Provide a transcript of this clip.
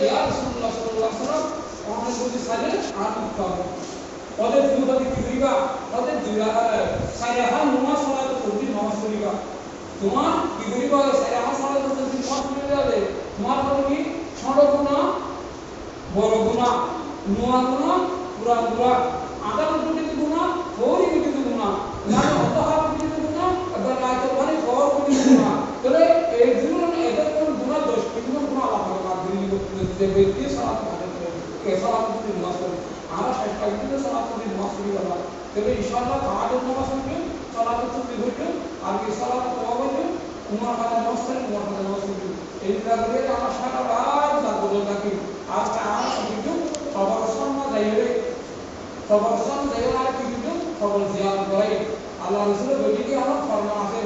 ইয়া রাসূলুল্লাহ সাল্লাল্লাহু আলাইহি ওয়াসাল্লাম আমাদের যদি সাজে আর উত্তম ওদের দুবাদি কি করিবা ওদের দুইরা সাইরাহা নামাজ সালাত করতে নামাজ করিবা তোমার কি করিবা সাইরাহা সালাত করতে নামাজ করিবা তোমার কত কি ছোট গুনাহ বড় গুনাহ নোয়া গুনাহ পুরা পুরা আদালত বিকৃত গুনাহ ফৌরি বিকৃত গুনাহ মানে অন্তহার বিকৃত গুনাহ আবার রাতে মানে ফর বিকৃত গুনাহ তাহলে এই জীবন এদের কোন গুনাহ দোষ কিন্তু গুনাহ আল্লাহ পাক দিলি যে ব্যক্তি সালাত করে কে সালাত করতে নামাজ করে আমরা চেষ্টা করতে সালাত করতে নামাজ করি বাবা তবে ইনশাআল্লাহ তাআদের নামাজ করতে সালাত করতে হইবে আর কি সালাত করতে উমর খানের নামাজ করে উমর খানের নামাজ করতে এই কারণে আমরা সারা রাত জাগতে থাকি আজকে আমরা কিন্তু সবার সামনে যাইবে সবার সামনে যাইবে আর কি কিন্তু খবর জিয়ারত করে আল্লাহ রাসূলের বইটি কি আমার ফরমান আছে